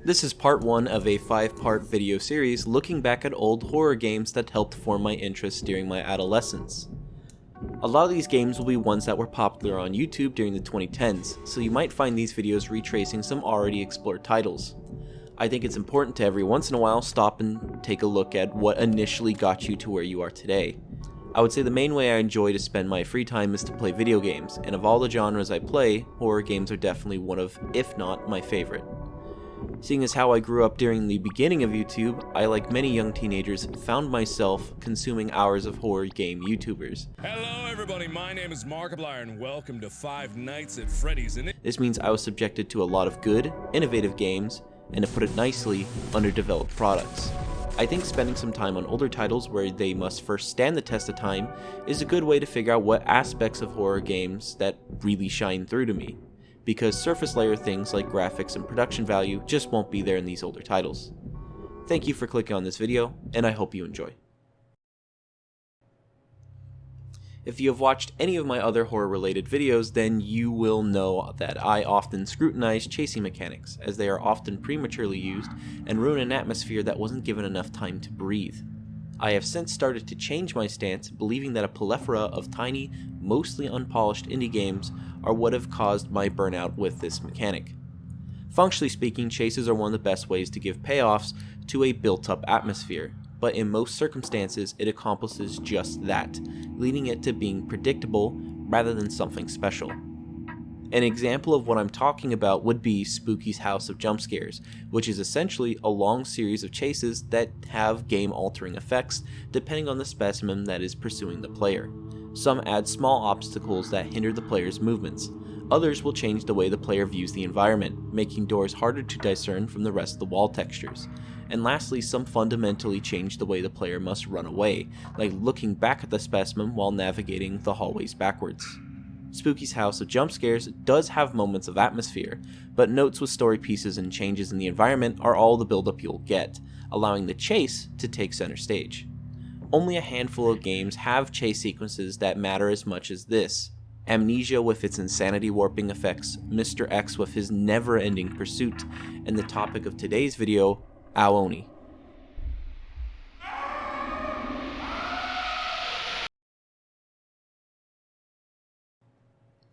This is part 1 of a 5-part video series looking back at old horror games that helped form my interest during my adolescence. A lot of these games will be ones that were popular on YouTube during the 2010s, so you might find these videos retracing some already explored titles. I think it's important to every once in a while stop and take a look at what initially got you to where you are today. I would say the main way I enjoy to spend my free time is to play video games, and of all the genres I play, horror games are definitely one of, if not, my favorite. Seeing as how I grew up during the beginning of YouTube, I, like many young teenagers, found myself consuming hours of horror game YouTubers. Hello everybody, my name is Markiplier and welcome to Five Nights at Freddy's. This means I was subjected to a lot of good, innovative games, and to put it nicely, underdeveloped products. I think spending some time on older titles where they must first stand the test of time is a good way to figure out what aspects of horror games that really shine through to me, because surface layer things like graphics and production value just won't be there in these older titles. Thank you for clicking on this video, and I hope you enjoy. If you have watched any of my other horror related videos, then you will know that I often scrutinize chasing mechanics, as they are often prematurely used and ruin an atmosphere that wasn't given enough time to breathe. I have since started to change my stance, believing that a plethora of tiny, mostly unpolished indie games are what have caused my burnout with this mechanic. Functionally speaking, chases are one of the best ways to give payoffs to a built-up atmosphere, but in most circumstances it accomplishes just that, leading it to being predictable rather than something special. An example of what I'm talking about would be Spooky's House of Jumpscares, which is essentially a long series of chases that have game-altering effects depending on the specimen that is pursuing the player. Some add small obstacles that hinder the player's movements. Others will change the way the player views the environment, making doors harder to discern from the rest of the wall textures. And lastly, some fundamentally change the way the player must run away, like looking back at the specimen while navigating the hallways backwards. Spooky's House of Jumpscares does have moments of atmosphere, but notes with story pieces and changes in the environment are all the build-up you'll get, allowing the chase to take center stage. Only a handful of games have chase sequences that matter as much as this. Amnesia with its insanity warping effects, Mr. X with his never-ending pursuit, and the topic of today's video, Aoni.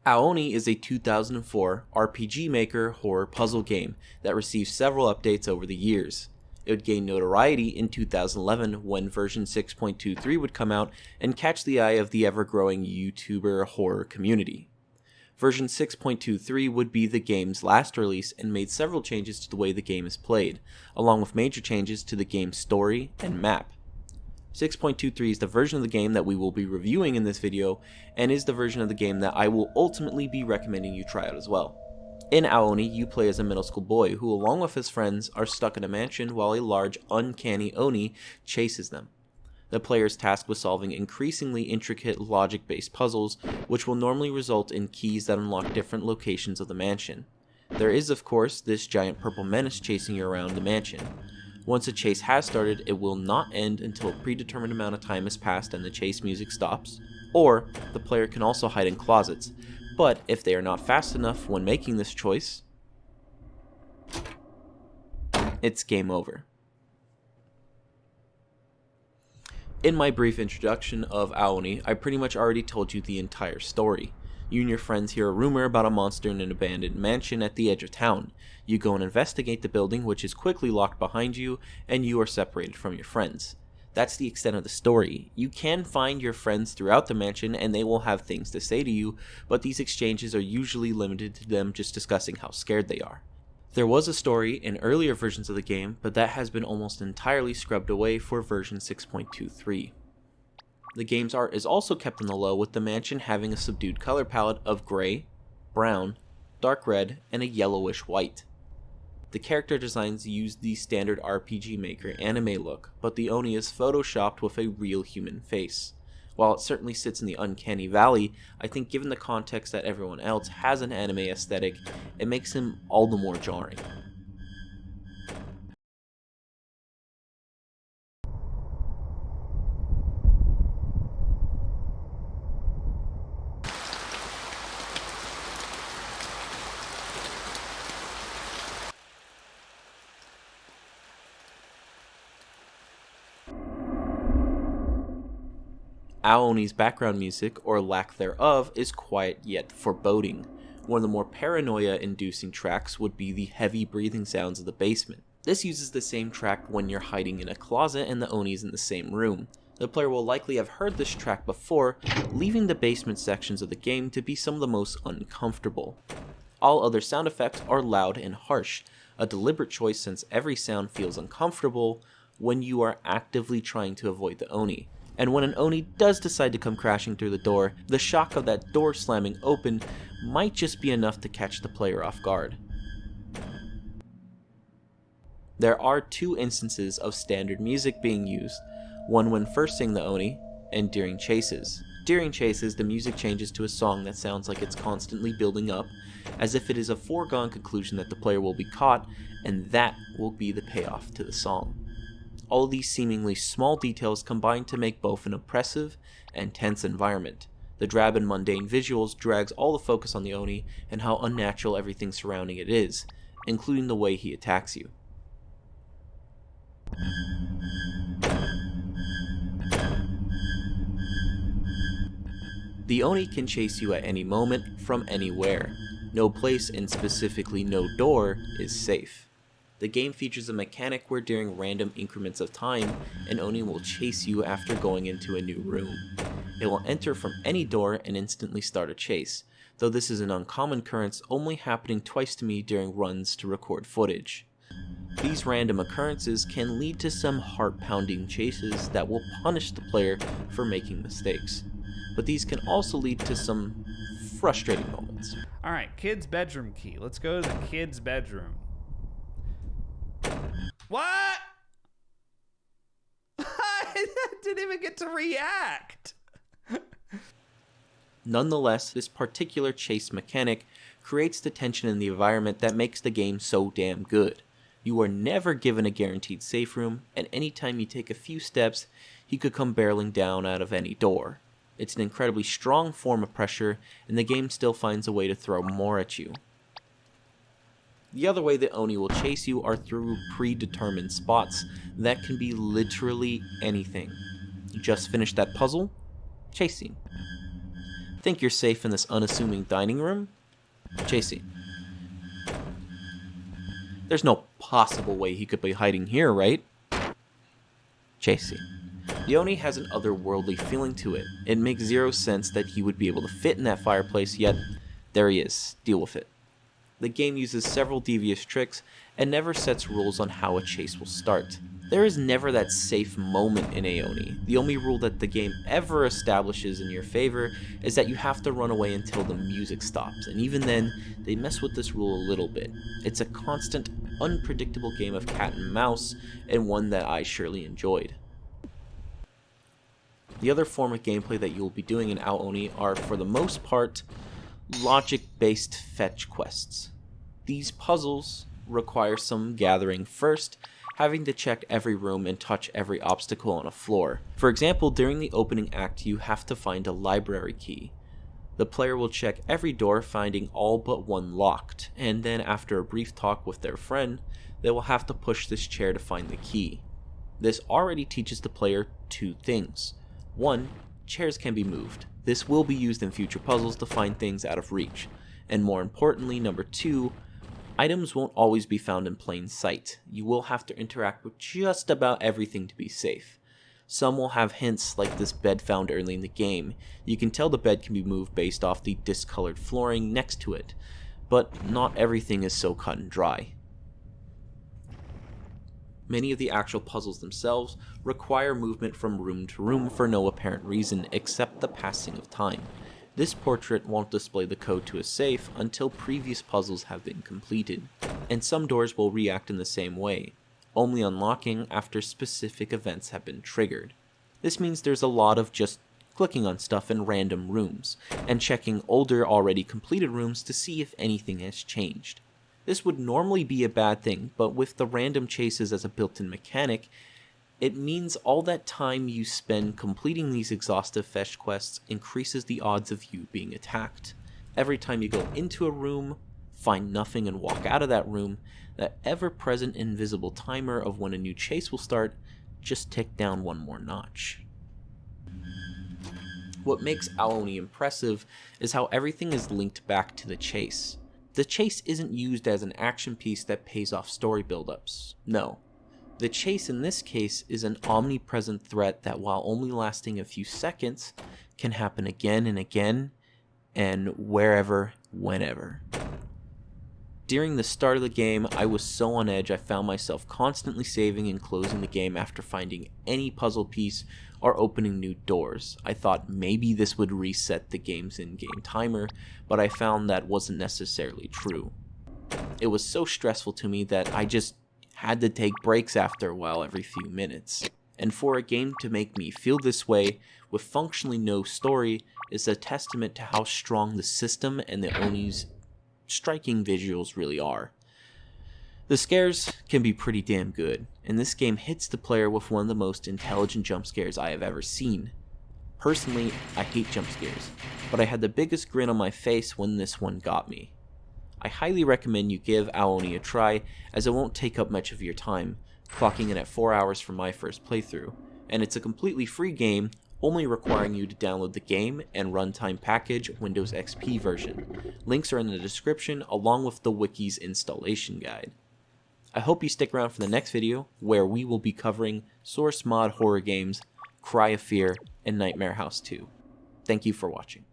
Aoni is a 2004 RPG Maker horror puzzle game that received several updates over the years. It would gain notoriety in 2011 when version 6.23 would come out and catch the eye of the ever-growing YouTuber horror community. Version 6.23 would be the game's last release and made several changes to the way the game is played, along with major changes to the game's story and map. 6.23 is the version of the game that we will be reviewing in this video, and is the version of the game that I will ultimately be recommending you try out as well. In Aoni, you play as a middle school boy who, along with his friends, are stuck in a mansion while a large, uncanny Oni chases them. The player is tasked with solving increasingly intricate logic-based puzzles, which will normally result in keys that unlock different locations of the mansion. There is, of course, this giant purple menace chasing you around the mansion. Once a chase has started, it will not end until a predetermined amount of time has passed and the chase music stops, or the player can also hide in closets, but if they are not fast enough when making this choice, it's game over. In my brief introduction of Aoni, I pretty much already told you the entire story. You and your friends hear a rumor about a monster in an abandoned mansion at the edge of town. You go and investigate the building, which is quickly locked behind you, and you are separated from your friends. That's the extent of the story. You can find your friends throughout the mansion and they will have things to say to you, but these exchanges are usually limited to them just discussing how scared they are. There was a story in earlier versions of the game, but that has been almost entirely scrubbed away for version 6.23. The game's art is also kept on the low, with the mansion having a subdued color palette of gray, brown, dark red, and a yellowish white. The character designs use the standard RPG Maker anime look, but the Oni is photoshopped with a real human face. While it certainly sits in the uncanny valley, I think given the context that everyone else has an anime aesthetic, it makes him all the more jarring. Aoni's background music, or lack thereof, is quiet yet foreboding. One of the more paranoia-inducing tracks would be the heavy breathing sounds of the basement. This uses the same track when you're hiding in a closet and the Oni's in the same room. The player will likely have heard this track before, leaving the basement sections of the game to be some of the most uncomfortable. All other sound effects are loud and harsh, a deliberate choice since every sound feels uncomfortable when you are actively trying to avoid the Oni. And when an Oni does decide to come crashing through the door, the shock of that door slamming open might just be enough to catch the player off guard. There are two instances of standard music being used, one when first seeing the Oni, and during chases. During chases, the music changes to a song that sounds like it's constantly building up, as if it is a foregone conclusion that the player will be caught, and that will be the payoff to the song. All of these seemingly small details combine to make both an oppressive and tense environment. The drab and mundane visuals drags all the focus on the Oni and how unnatural everything surrounding it is, including the way he attacks you. The Oni can chase you at any moment, from anywhere. No place, and specifically no door, is safe. The game features a mechanic where during random increments of time, an Oni will chase you after going into a new room. It will enter from any door and instantly start a chase, though this is an uncommon occurrence, only happening twice to me during runs to record footage. These random occurrences can lead to some heart-pounding chases that will punish the player for making mistakes, but these can also lead to some frustrating moments. Alright, kid's bedroom key. Let's go to the kid's bedroom. What? I didn't even get to react. Nonetheless, this particular chase mechanic creates the tension in the environment that makes the game so damn good. You are never given a guaranteed safe room, and anytime you take a few steps, he could come barreling down out of any door. It's an incredibly strong form of pressure, and the game still finds a way to throw more at you. The other way that Oni will chase you are through predetermined spots that can be literally anything. You just finished that puzzle? Chasing. Think you're safe in this unassuming dining room? Chasing. There's no possible way he could be hiding here, right? Chasing. The Oni has an otherworldly feeling to it. It makes zero sense that he would be able to fit in that fireplace, yet there he is. Deal with it. The game uses several devious tricks and never sets rules on how a chase will start. There is never that safe moment in Oni. The only rule that the game ever establishes in your favor is that you have to run away until the music stops, and even then, they mess with this rule a little bit. It's a constant, unpredictable game of cat and mouse, and one that I surely enjoyed. The other form of gameplay that you will be doing in Oni are, for the most part, logic-based fetch quests. These puzzles require some gathering first, having to check every room and touch every obstacle on a floor. For example, during the opening act, you have to find a library key. The player will check every door, finding all but one locked, and then after a brief talk with their friend, they will have to push this chair to find the key. This already teaches the player two things. One, chairs can be moved. This will be used in future puzzles to find things out of reach. And more importantly, number two, items won't always be found in plain sight. You will have to interact with just about everything to be safe. Some will have hints like this bed found early in the game. You can tell the bed can be moved based off the discolored flooring next to it, but not everything is so cut and dry. Many of the actual puzzles themselves require movement from room to room for no apparent reason except the passing of time. This portrait won't display the code to a safe until previous puzzles have been completed, and some doors will react in the same way, only unlocking after specific events have been triggered. This means there's a lot of just clicking on stuff in random rooms, and checking older already completed rooms to see if anything has changed. This would normally be a bad thing, but with the random chases as a built-in mechanic, it means all that time you spend completing these exhaustive fetch quests increases the odds of you being attacked. Every time you go into a room, find nothing and walk out of that room, that ever-present invisible timer of when a new chase will start just tick down one more notch. What makes Aoni impressive is how everything is linked back to the chase. The chase isn't used as an action piece that pays off story buildups. No. The chase in this case is an omnipresent threat that, while only lasting a few seconds, can happen again and again, and wherever, whenever. During the start of the game, I was so on edge I found myself constantly saving and closing the game after finding any puzzle piece or opening new doors. I thought maybe this would reset the game's in-game timer, but I found that wasn't necessarily true. It was so stressful to me that I just had to take breaks after a while every few minutes. And for a game to make me feel this way with functionally no story is a testament to how strong the system and the Oni's striking visuals really are. The scares can be pretty damn good, and this game hits the player with one of the most intelligent jump scares I have ever seen. Personally, I hate jump scares, but I had the biggest grin on my face when this one got me. I highly recommend you give Aoni a try, as it won't take up much of your time, clocking in at 4 hours for my first playthrough, and it's a completely free game, only requiring you to download the game and runtime package Windows XP version. Links are in the description along with the wiki's installation guide. I hope you stick around for the next video, where we will be covering source mod horror games, Cry of Fear, and Nightmare House 2. Thank you for watching.